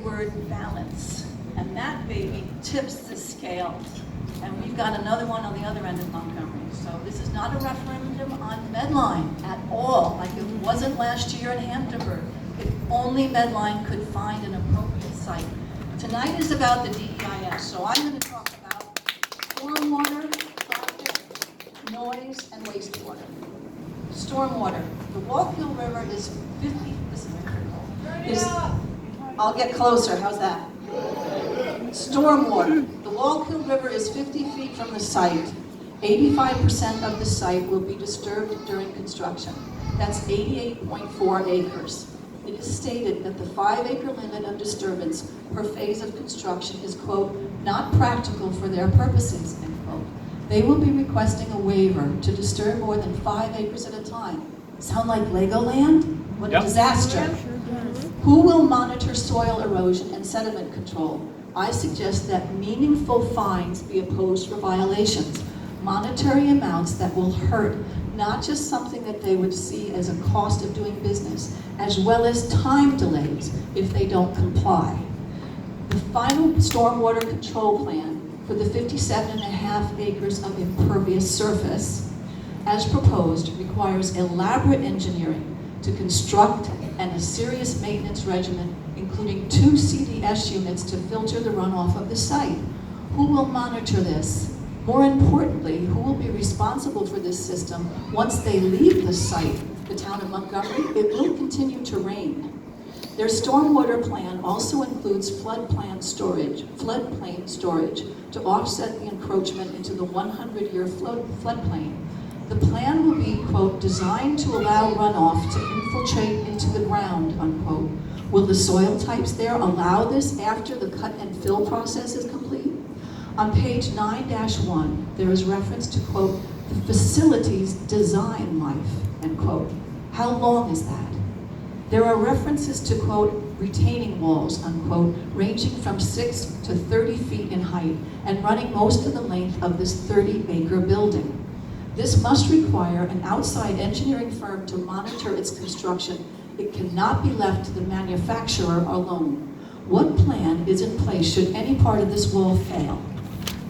word balance. And that baby tips the scales. And we've got another one on the other end of Montgomery. So this is not a referendum on Medline at all, like it wasn't last year in Hamptonburg. If only Medline could find an appropriate site. Tonight is about the DEIS, so I'm going to talk about stormwater, traffic, noise, and wastewater. Stormwater. The Wallkill River is 50, this is critical. I'll get closer, how's that? Stormwater. The Wallkill River is 50 feet from the site. 85% of the site will be disturbed during construction. That's 88.4 acres. It is stated that the 5-acre limit of disturbance per phase of construction is, quote, not practical for their purposes, end quote. They will be requesting a waiver to disturb more than 5 acres at a time. Sound like Legoland? What a disaster. Who will monitor soil erosion and sediment control? I suggest that meaningful fines be opposed for violations. Monetary amounts that will hurt, not just something that they would see as a cost of doing business, as well as time delays if they don't comply. The final stormwater control plan for the 57.5 acres of impervious surface, as proposed, requires elaborate engineering to construct and a serious maintenance regimen, including 2 CDS units to filter the runoff of the site. Who will monitor this? More importantly, who will be responsible for this system once they leave the site, the town of Montgomery? It will continue to rain. Their stormwater plan also includes floodplain storage to offset the encroachment into the 100-year floodplain. The plan will be, quote, designed to allow runoff to infiltrate into the ground, unquote. Will the soil types there allow this after the cut and fill process is complete? On page 9-1, there is reference to, quote, the facility's design life, end quote. How long is that? There are references to, quote, retaining walls, unquote, ranging from 6 to 30 feet in height and running most of the length of this 30-acre building. This must require an outside engineering firm to monitor its construction. It cannot be left to the manufacturer alone. What plan is in place should any part of this wall fail?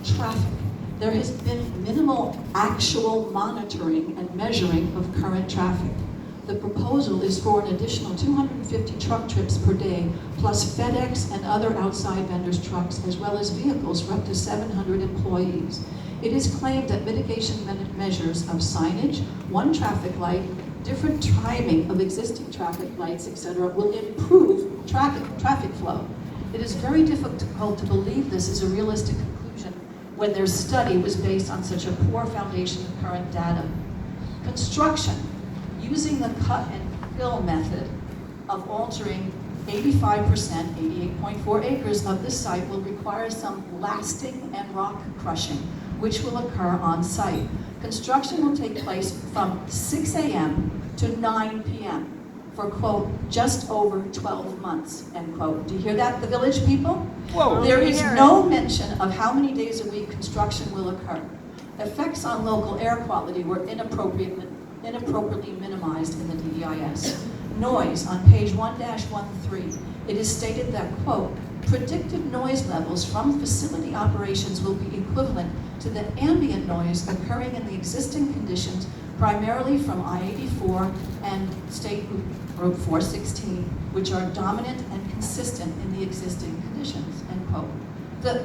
Traffic. There has been minimal actual monitoring and measuring of current traffic. The proposal is for an additional 250 truck trips per day, plus FedEx and other outside vendors' trucks, as well as vehicles for up to 700 employees. It is claimed that mitigation measures of signage, 1 traffic light, different timing of existing traffic lights, etc., will improve traffic flow. It is very difficult to believe this is a realistic conclusion when their study was based on such a poor foundation of current data. Construction. Using the cut and fill method of altering 85%, 88.4 acres of this site will require some blasting and rock crushing, which will occur on site. Construction will take place from 6 a.m. to 9 p.m. for, quote, just over 12 months, end quote. Do you hear that, the village people? Whoa. There is no mention of how many days a week construction will occur. Effects on local air quality were inappropriately minimized in the DEIS. Noise, on page 1-13, it is stated that, quote, predicted noise levels from facility operations will be equivalent to the ambient noise occurring in the existing conditions, primarily from I-84 and State Route 416, which are dominant and consistent in the existing conditions, end quote.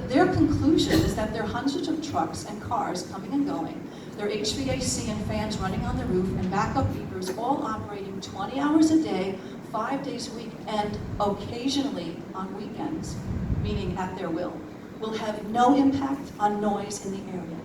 Their conclusion is that there are hundreds of trucks and cars coming and going. There are HVAC and fans running on the roof and backup beepers all operating 20 hours a day, 5 days a week, and occasionally on weekends, meaning at their will have no impact on noise in the area.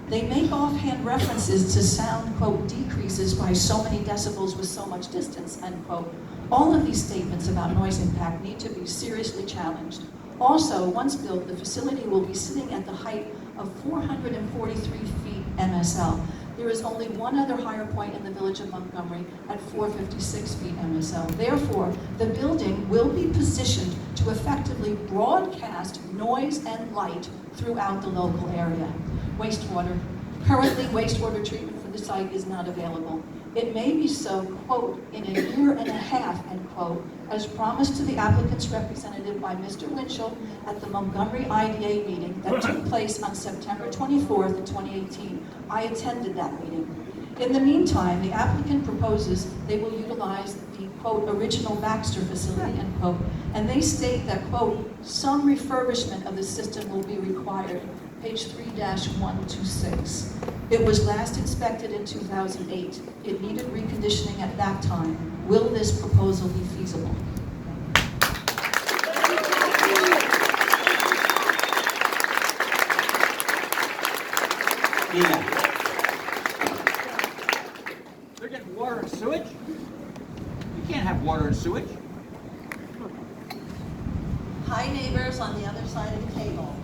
They make offhand references to sound, quote, decreases by so many decibels with so much distance, end quote. All of these statements about noise impact need to be seriously challenged. Also, once built, the facility will be sitting at the height of 443 feet MSL. There is only one other higher point in the village of Montgomery at 456 feet MSL. Therefore, the building will be positioned to effectively broadcast noise and light throughout the local area. Wastewater. Currently, wastewater treatment for the site is not available. It may be so, quote, in a year and a half, end quote, as promised to the applicant's representative by Mr. Winchell at the Montgomery IDA meeting that took place on September 24th, 2018. I attended that meeting. In the meantime, the applicant proposes they will utilize the, quote, original Baxter facility, end quote, and they state that, quote, some refurbishment of the system will be required, page 3-126. It was last inspected in 2008. It needed reconditioning at that time. Will this proposal be feasible? Nina. They're getting water and sewage? You can't have water and sewage. Hi, neighbors on the other side of the table.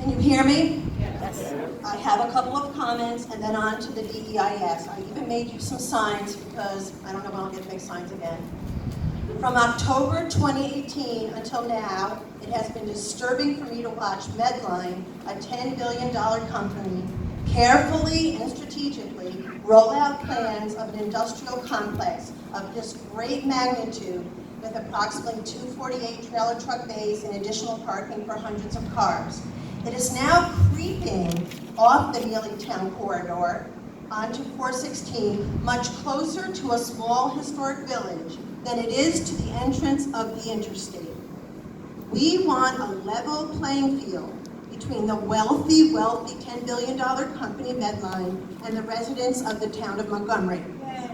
Can you hear me? Yes. I have a couple of comments and then on to the DEIS. I even made you some signs because I don't know when I'll get to make signs again. From October 2018 until now, it has been disturbing for me to watch Medline, a $10 billion company, carefully and strategically roll out plans of an industrial complex of this great magnitude with approximately 248 trailer truck bays and additional parking for hundreds of cars. It is now creeping off the Neely Town corridor onto 416, much closer to a small historic village than it is to the entrance of the interstate. We want a level playing field between the wealthy $10 billion company Medline and the residents of the town of Montgomery.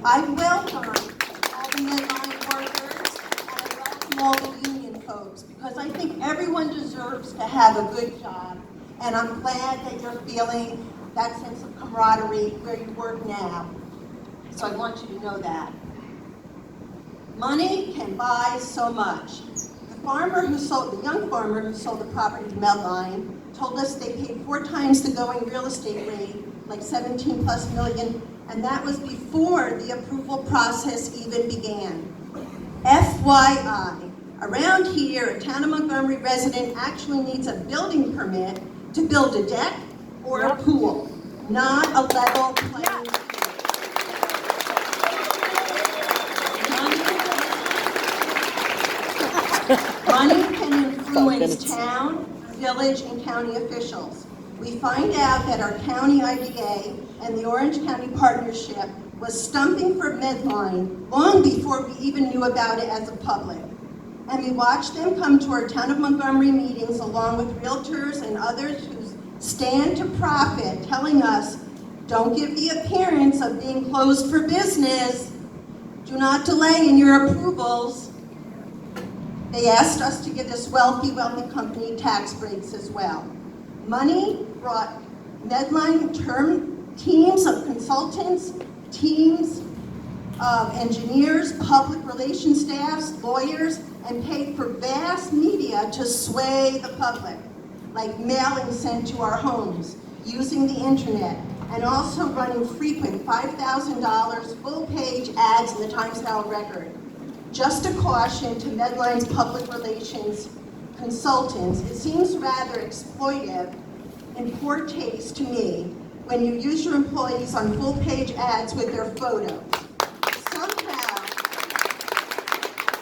I welcome all the Medline workers and I welcome all the union folks because I think everyone deserves to have a good job, and I'm glad that you're feeling that sense of camaraderie where you work now. So I want you to know that. Money can buy so much. The young farmer who sold the property to Medline told us they paid 4 times the going real estate rate, like 17 plus million, and that was before the approval process even began. FYI, around here, a town of Montgomery resident actually needs a building permit to build a deck or a pool, not a level playing field. Money can influence town, village, and county officials. We find out that our county IDA and the Orange County Partnership was stumping for Medline long before we even knew about it as a public. And we watched them come to our town of Montgomery meetings along with realtors and others who stand to profit, telling us, don't give the appearance of being closed for business. Do not delay in your approvals. They asked us to give this wealthy company tax breaks as well. Money brought Medline teams of consultants, teams of engineers, public relations staffs, lawyers, and paid for vast media to sway the public, like mailing sent to our homes, using the internet, and also running frequent $5,000 full-page ads in the Times-Herald-Record. Just a caution to Medline's public relations consultants, it seems rather exploitive in poor taste to me when you use your employees on full-page ads with their photos. Somehow,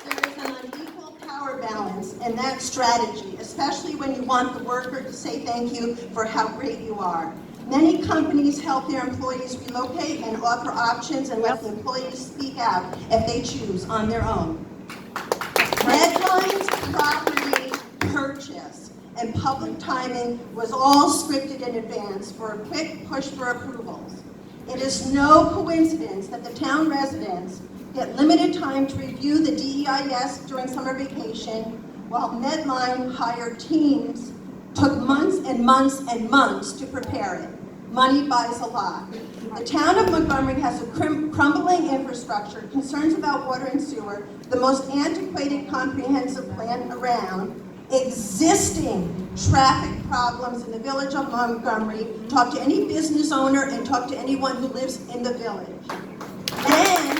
there is an unequal power balance in that strategy, especially when you want the worker to say thank you for how great you are. Many companies help their employees relocate and offer options and let the employees speak out if they choose on their own. Medline's property purchase and public timing was all scripted in advance for a quick push for approvals. It is no coincidence that the town residents get limited time to review the DEIS during summer vacation, while Medline hired teams took months and months and months to prepare it. Money buys a lot. The town of Montgomery has a crumbling infrastructure, concerns about water and sewer, the most antiquated comprehensive plan around, existing traffic problems in the village of Montgomery. Talk to any business owner and talk to anyone who lives in the village. And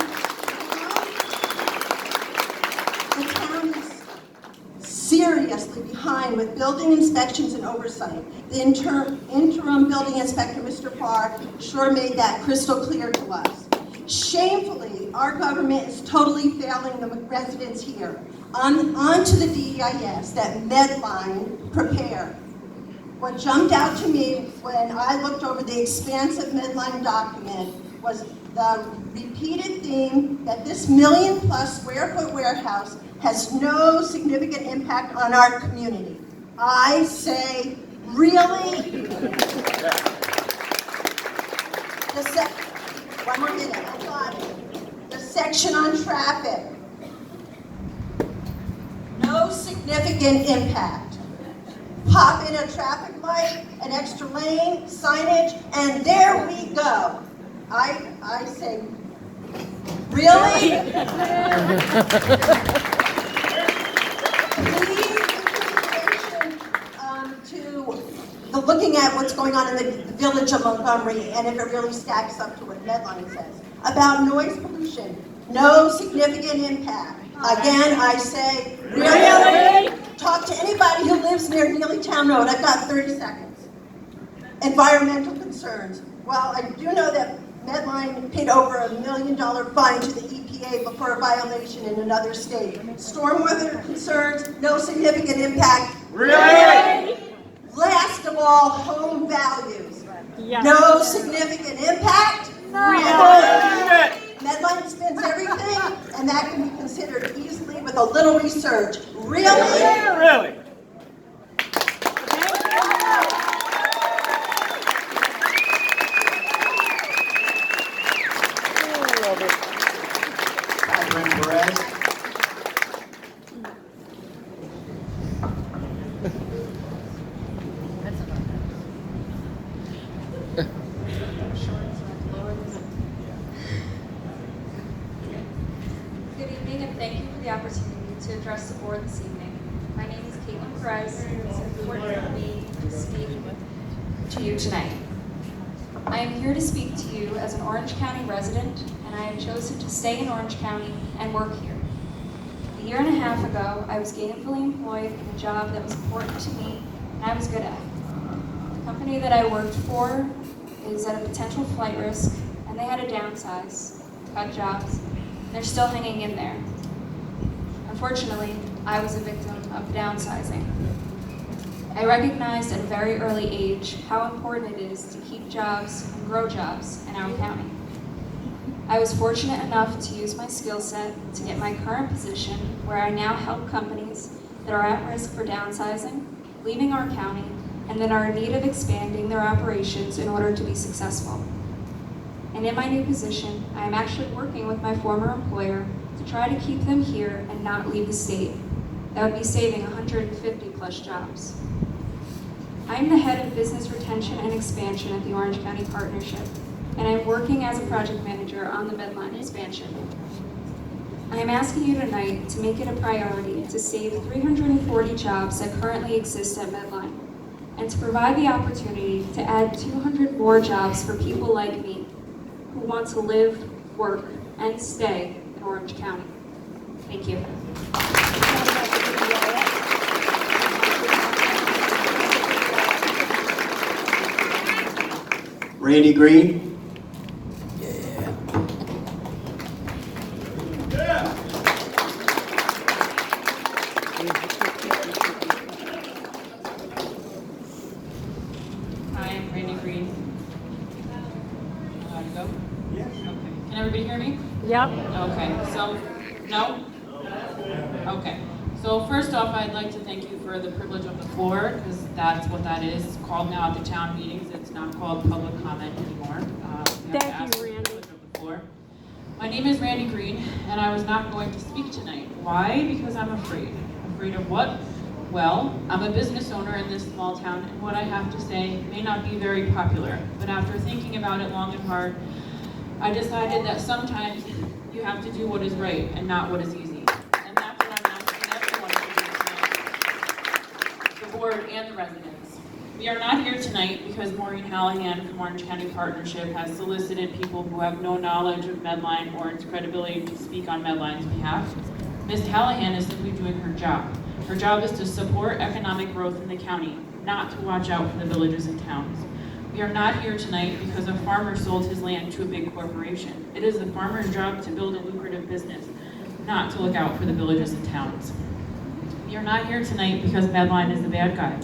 the town is seriously behind behind with building inspections and oversight. The interim building inspector, Mr. Parr, sure made that crystal clear to us. Shamefully, our government is totally failing the residents here. On to the DEIS that Medline prepared. What jumped out to me when I looked over the expansive Medline document was the repeated theme that this 1 million+ square foot warehouse has no significant impact on our community. I say, really? One more minute, I got it. The section on traffic. No significant impact. Pop in a traffic light, an extra lane, signage, and there we go. I say, really? Please pay attention to looking at what's going on in the village of Montgomery and if it really stacks up to what Medline says. About noise pollution, no significant impact. Again, I say, really? Talk to anybody who lives near Neely Town Road. I've got 30 seconds. Environmental concerns. Well, I do know that Medline paid over $1 million fine to the EPA before a violation in another state. Stormwater concerns, no significant impact. Really? Last of all, home values. Yes. No significant impact. Bullshit. Medline spends everything, and that can be considered easily with a little research. Really? Really? Catherine Perez. Good evening, and thank you for the opportunity to address the board this evening. My name is Caitlin Perez, and it's important for me to speak to you tonight. I am here to speak to you as an Orange County resident, and I have chosen to stay in Orange County and work here. A year and a half ago, I was gainfully employed in a job that was important to me and I was good at. The company that I worked for is at a potential flight risk, and they had to downsize, cut jobs. They're still hanging in there. Unfortunately, I was a victim of downsizing. I recognized at a very early age how important it is to keep jobs and grow jobs in our county. I was fortunate enough to use my skill set to get my current position where I now help companies that are at risk for downsizing, leaving our county, and that are in need of expanding their operations in order to be successful. And in my new position, I am actually working with my former employer to try to keep them here and not leave the state. That would be saving 150+ jobs. I am the head of business retention and expansion at the Orange County Partnership, and I'm working as a project manager on the Medline expansion. I am asking you tonight to make it a priority to save 340 jobs that currently exist at Medline, and to provide the opportunity to add 200 more jobs for people like me who want to live, work, and stay in Orange County. Thank you. Randy Green. Hi, I'm Randy Green. How to go? Yes. Okay. Can everybody hear me? Yep. Okay. So, no? Okay. So first off, I'd like to thank you for the privilege of the floor, because that's what that is. It's called now at the town meetings. It's not called public comment anymore. We have to Thank ask you, for the Randy. privilege of the floor. My name is Randy Green, and I was not going to speak tonight. Why? Because I'm afraid. Afraid of what? Well, I'm a business owner in this small town, and what I have to say may not be very popular. But after thinking about it long and hard, I decided that sometimes you have to do what is right and not what is easy. And that's what I'm asking everyone to do tonight, the board and the residents. We are not here tonight because Maureen Hallahan from Orange County Partnership has solicited people who have no knowledge of Medline or its credibility to speak on Medline's behalf. Ms. Hallahan is simply doing her job. Her job is to support economic growth in the county, not to watch out for the villages and towns. We are not here tonight because a farmer sold his land to a big corporation. It is the farmer's job to build a lucrative business, not to look out for the villages and towns. We are not here tonight because Medline is the bad guy.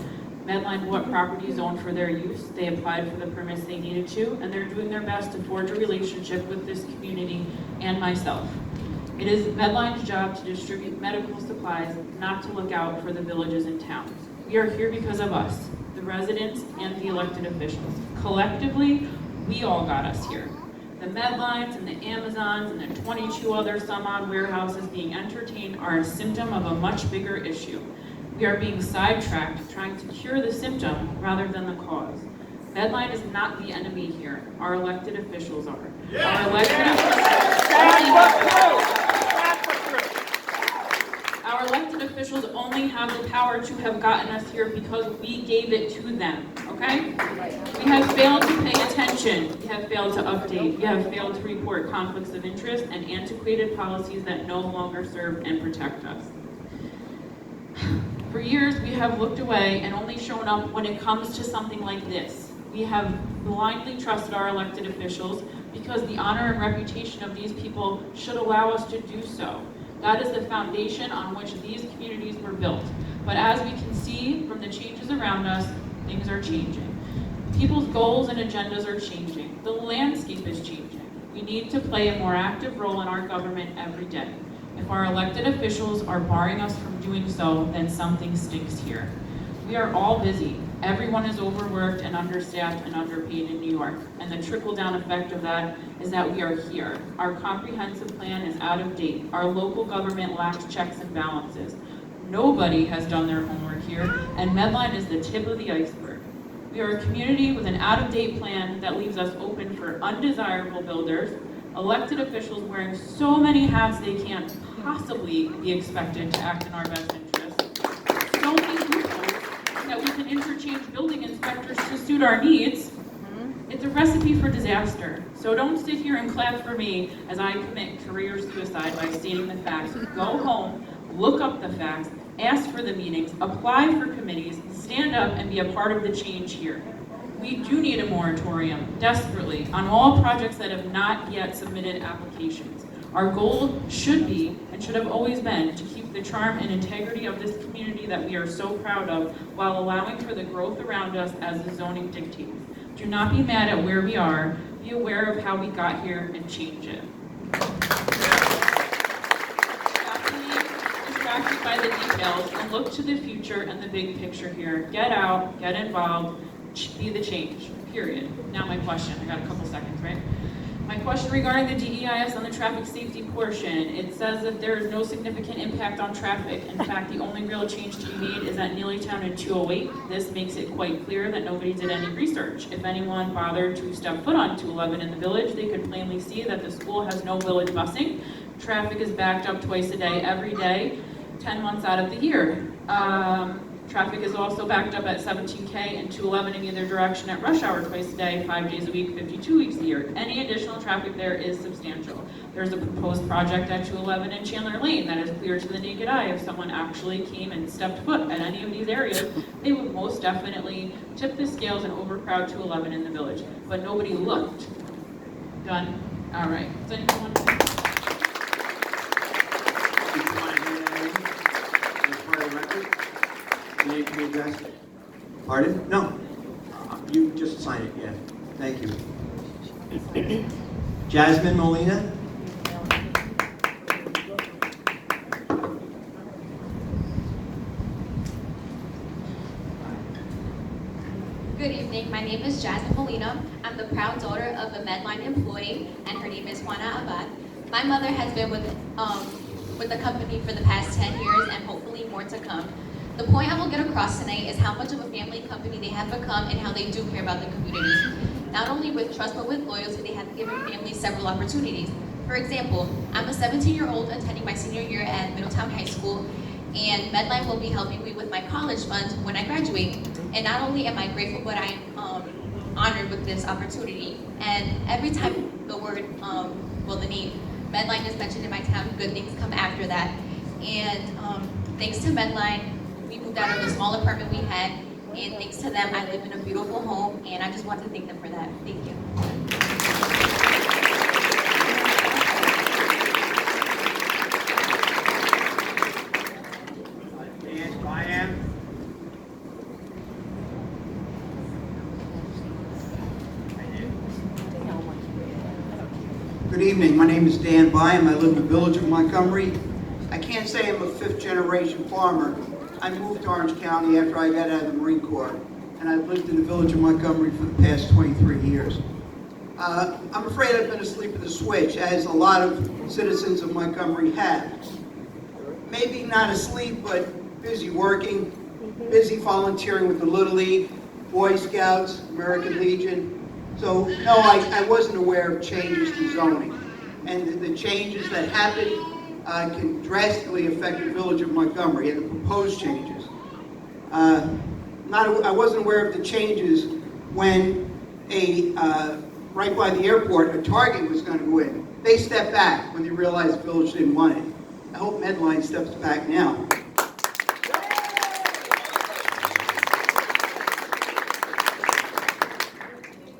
Medline bought properties owned for their use. They applied for the permits they needed to, and they're doing their best to forge a relationship with this community and myself. It is Medline's job to distribute medical supplies, not to look out for the villages and towns. We are here because of us, the residents and the elected officials. Collectively, we all got us here. The Medlines and the Amazons and the 22 other some-odd warehouses being entertained are a symptom of a much bigger issue. We are being sidetracked trying to cure the symptom rather than the cause. Medline is not the enemy here. Our elected officials are. Our elected officials only have the power to have gotten us here because we gave it to them, okay? We have failed to pay attention. We have failed to update. We have failed to report conflicts of interest and antiquated policies that no longer serve and protect us. For years, we have looked away and only shown up when it comes to something like this. We have blindly trusted our elected officials because the honor and reputation of these people should allow us to do so. That is the foundation on which these communities were built. But as we can see from the changes around us, things are changing. People's goals and agendas are changing. The landscape is changing. We need to play a more active role in our government every day. If our elected officials are barring us from doing so, then something stinks here. We are all busy. Everyone is overworked and understaffed and underpaid in New York. And the trickle-down effect of that is that we are here. Our comprehensive plan is out of date. Our local government lacks checks and balances. Nobody has done their homework here, and Medline is the tip of the iceberg. We are a community with an out-of-date plan that leaves us open for undesirable builders, elected officials wearing so many hats they can't possibly be expected to act in our best interest, so many loopholes that we can interchange building inspectors to suit our needs. It's a recipe for disaster. So don't sit here and clap for me as I commit career suicide by stating the facts. Go home, look up the facts, ask for the meetings, apply for committees, stand up and be a part of the change here. We do need a moratorium, desperately, on all projects that have not yet submitted applications. Our goal should be, and should have always been, to keep the charm and integrity of this community that we are so proud of, while allowing for the growth around us as the zoning dictates. Do not be mad at where we are. Be aware of how we got here and change it. Stop being distracted by the details and look to the future and the big picture here. Get out, get involved, be the change, period. Now my question, I got a couple seconds, right? My question regarding the DEIS on the traffic safety portion, it says that there is no significant impact on traffic. In fact, the only real change to be made is at Neelytown and 208. This makes it quite clear that nobody did any research. If anyone bothered to step foot on 211 in the village, they could plainly see that the school has no village busing. Traffic is backed up twice a day, every day, 10 months out of the year. Traffic is also backed up at 17K and 211 in either direction at rush hour twice a day, 5 days a week, 52 weeks a year. Any additional traffic there is substantial. There's a proposed project at 211 in Chandler Lane that is clear to the naked eye. If someone actually came and stepped foot at any of these areas, they would most definitely tip the scales and overcrowd 211 in the village. But nobody looked. Done? All right. Does anyone want to... Name to be addressed? Pardon? No. You just sign it, yeah. Thank you. Jasmine Molina? Good evening, my name is Jasmine Molina. I'm the proud daughter of a Medline employee, and her name is Juana Abad. My mother has been with the company for the past 10 years and hopefully more to come. The point I will get across tonight is how much of a family company they have become and how they do care about the community. Not only with trust, but with loyalty, they have given families several opportunities. For example, I'm a 17-year-old attending my senior year at Middletown High School, and Medline will be helping me with my college funds when I graduate. And not only am I grateful, but I'm honored with this opportunity. And every time the word, the name Medline is mentioned in my town, good things come after that. And thanks to Medline, we moved out of the small apartment we had, and thanks to them, I live in a beautiful home, and I just want to thank them for that. Thank you. Yes, I am. Good evening. My name is Dan Byam. I live in the village of Montgomery. I can't say I'm a fifth-generation farmer. I moved to Orange County after I got out of the Marine Corps, and I've lived in the village of Montgomery for the past 23 years. I'm afraid I've been asleep at the switch, as a lot of citizens of Montgomery have. Maybe not asleep, but busy working, busy volunteering with the Little League, Boy Scouts, American Legion. So, no, I wasn't aware of changes to zoning. And the changes that happened can drastically affect the village of Montgomery and the proposed changes. I wasn't aware of the changes when right by the airport, a Target was going to go in. They stepped back when they realized the village didn't want it. I hope Medline steps back now.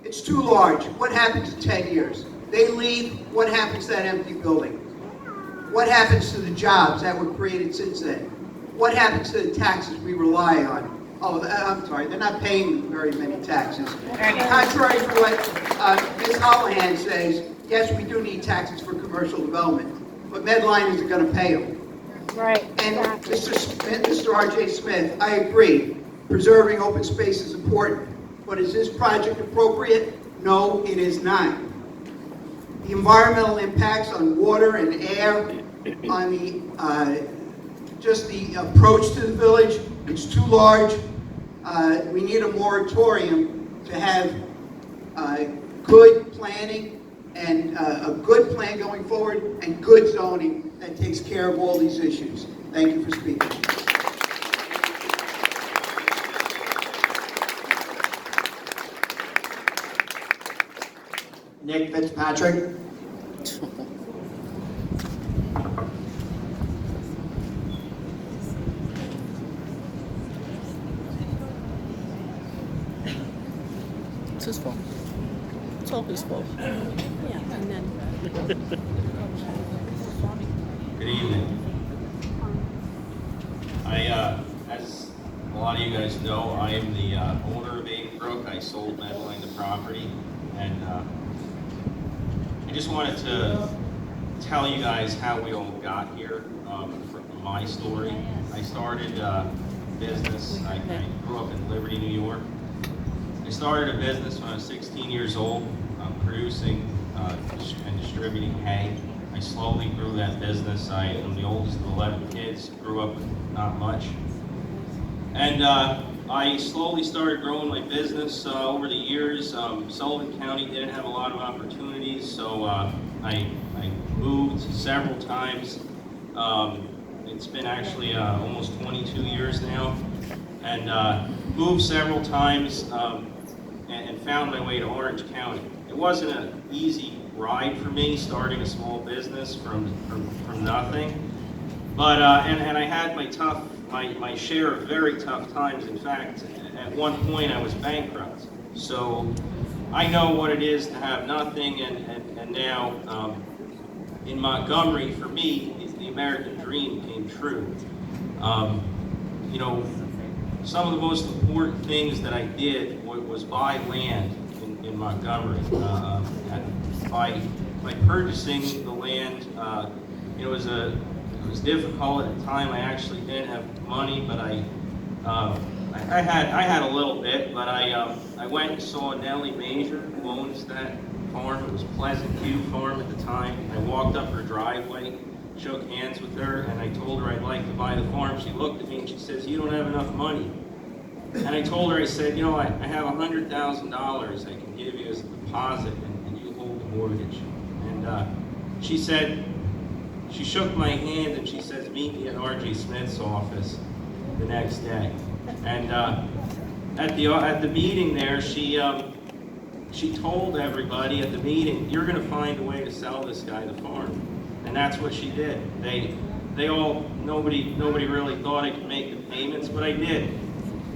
It's too large. What happens in 10 years? They leave, what happens to that empty building? What happens to the jobs that were created since then? What happens to the taxes we rely on? Oh, I'm sorry, they're not paying very many taxes. Contrary to what Ms. Hollihan says, yes, we do need taxes for commercial development, but Medline isn't going to pay them. Right. And Mr. R.J. Smith, I agree, preserving open space is important, but is this project appropriate? No, it is not. The environmental impacts on water and air, on the just the approach to the village, it's too large. We need a moratorium to have good planning and a good plan going forward and good zoning that takes care of all these issues. Thank you for speaking. Nick Fitzpatrick. It's his fault. It's all his fault. Yeah, and then. Good evening. As a lot of you guys know, I am the owner of Brook. I sold Medline the property, and I just wanted to tell you guys how we all got here from my story. I started business. I grew up in Liberty, New York. I started a business when I was 16 years old, producing and distributing hay. I slowly grew that business. I'm the oldest of 11 kids, grew up with not much. And I slowly started growing my business over the years. Sullivan County didn't have a lot of opportunities, so I moved several times. It's been actually almost 22 years now, and moved several times and found my way to Orange County. It wasn't an easy ride for me, starting a small business from nothing, but and I had my share of very tough times. In fact, at one point I was bankrupt. So I know what it is to have nothing, and now in Montgomery, for me, the American dream came true. You know, some of the most important things that I did was buy land in Montgomery. By purchasing the land, it was difficult at the time. I actually didn't have money, but I had a little bit. But I went and saw Nellie Major, who owns that farm. It was Pleasant View Farm at the time. I walked up her driveway, shook hands with her, and I told her I'd like to buy the farm. She looked at me and she says, "You don't have enough money." And I told her, I said, "You know, I have $100,000 I can give you as a deposit, and you hold the mortgage." And she said, she shook my hand and she says, "Meet me at R.J. Smith's office the next day." And at the meeting there, she told everybody at the meeting, "You're going to find a way to sell this guy the farm." And that's what she did. nobody really thought I could make the payments, but I did.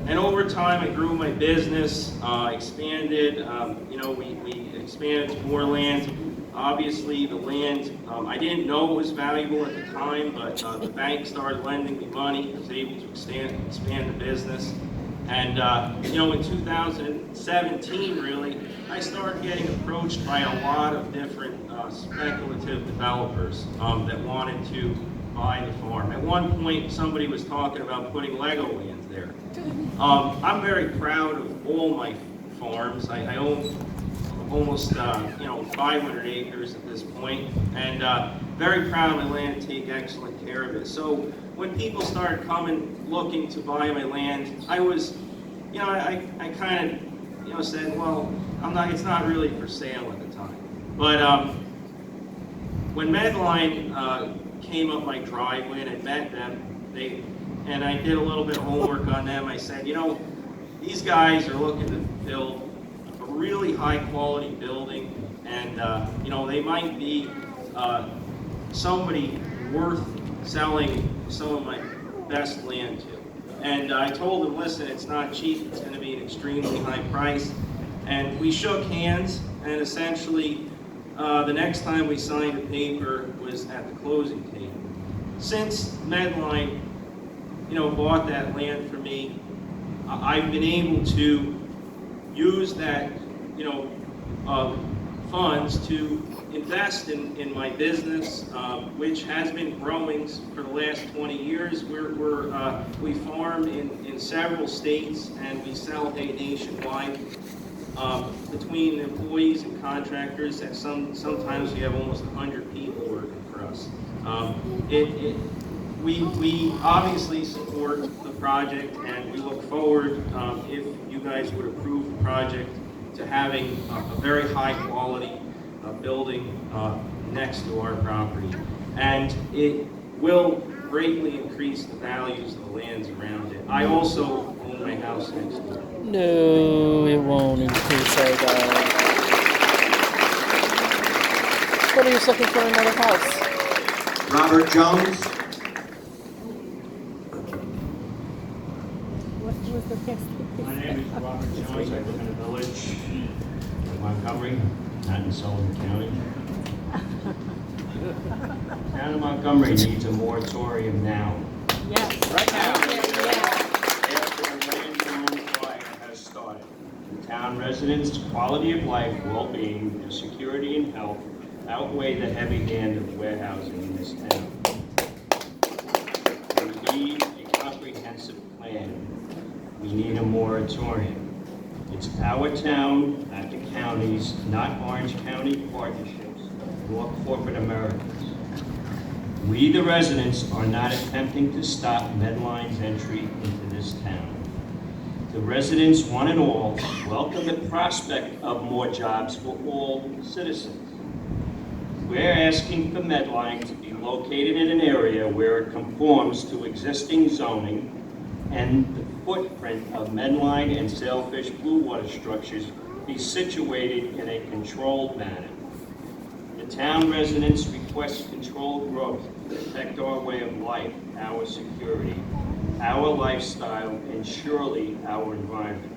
And over time, I grew my business, expanded. We expanded to more land. Obviously, the land, I didn't know it was valuable at the time, but the bank started lending me money. I was able to expand the business. And, in 2017, really, I started getting approached by a lot of different speculative developers that wanted to buy the farm. At one point, somebody was talking about putting Legoland there. I'm very proud of all my farms. I own almost 500 acres at this point, and very proud of my land and take excellent care of it. So when people started coming looking to buy my land, I was, I kind of said, well, it's not really for sale at the time. But when Medline came up my driveway and I met them, and I did a little bit of homework on them. I said, these guys are looking to build a really high quality building, and they might be somebody worth selling some of my best land to. And I told them, listen, it's not cheap, it's going to be an extremely high price. And we shook hands, and essentially the next time we signed a paper was at the closing table. Since Medline bought that land for me, I've been able to use that, funds to invest in my business, which has been growing for the last 20 years. We farm in several states, and we sell hay nationwide. Between employees and contractors, that sometimes we have almost 100 people working for us. We obviously support the project, and we look forward, if you guys would approve the project, to having a very high quality building next to our property. And it will greatly increase the values of the lands around it. I also own my house next door. No, it won't increase our value. What are you looking for another house? Robert Jones. My name is Robert Jones. I live in a village in Montgomery, not in Sullivan County. Town of Montgomery needs a moratorium now. Yes. Right now. After a land use fire has started. The town residents' quality of life, well-being, their security and health outweigh the heavy hand of warehousing in this town. We need a comprehensive plan. We need a moratorium. It's our town, not the counties, not Orange County partnerships, nor corporate Americans. We, the residents, are not attempting to stop Medline's entry into this town. The residents, one and all, welcome the prospect of more jobs for all citizens. We're asking for Medline to be located in an area where it conforms to existing zoning, and the footprint of Medline and Sailfish Blue Water structures be situated in a controlled manner. The town residents request controlled growth to protect our way of life, our security, our lifestyle, and surely our environment.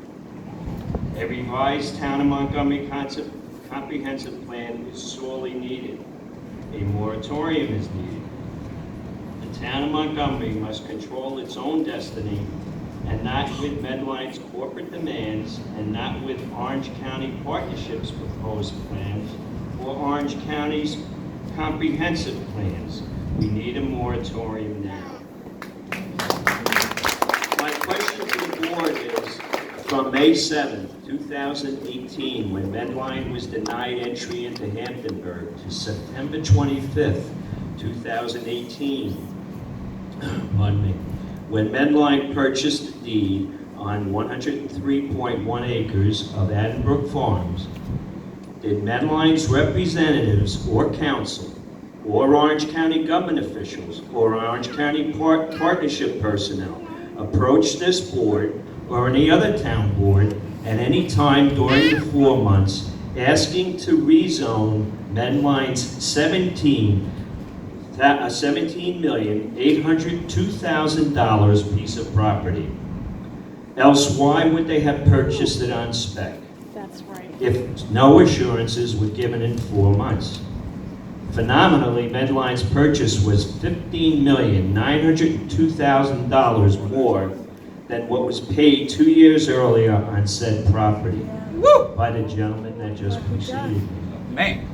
A revised Town of Montgomery comprehensive plan is sorely needed. A moratorium is needed. The Town of Montgomery must control its own destiny, and not with Medline's corporate demands, and not with Orange County Partnership's proposed plans, or Orange County's comprehensive plans. We need a moratorium now. My question to the board is, from May 7th, 2018, when Medline was denied entry into Hamptonburg, to September 25th, 2018, when Medline purchased a deed on 103.1 acres of Addenbrook Farms, did Medline's representatives or council, or Orange County government officials, or Orange County partnership personnel approach this board or any other town board at any time during the 4 months asking to rezone Medline's 17 $17,802,000 piece of property. Else, why would they have purchased it on spec? That's right. If no assurances were given in 4 months. Phenomenally, Medline's purchase was $15,902,000 more than what was paid 2 years earlier on said property by the gentleman that just preceded me. Man.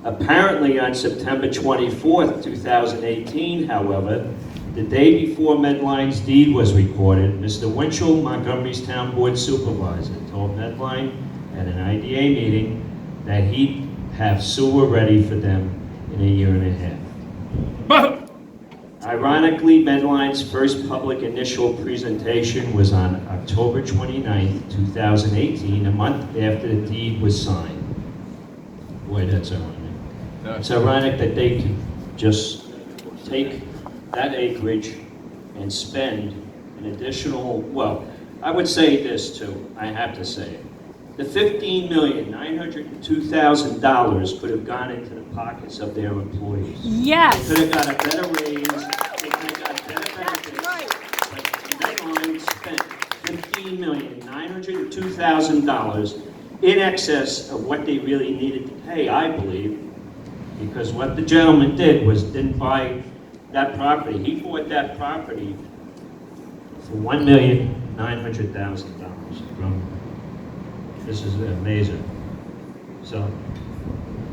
Apparently, on September 24th, 2018, however, the day before Medline's deed was recorded, Mr. Winchell, Montgomery's Town Board Supervisor, told Medline at an IDA meeting that he'd have sewer ready for them in a year and a half. Ironically, Medline's first public initial presentation was on October 29th, 2018, a month after the deed was signed. Boy, that's ironic. It's ironic that they can just take that acreage and spend an additional, well, I would say this too, I have to say it. The $15,902,000 could have gone into the pockets of their employees. Yes. They could have got a better raise, they could have got better benefits. But Medline spent $15,902,000 in excess of what they really needed to pay, I believe, because what the gentleman did was didn't buy that property. He bought that property for $1,900,000 from, this is amazing. So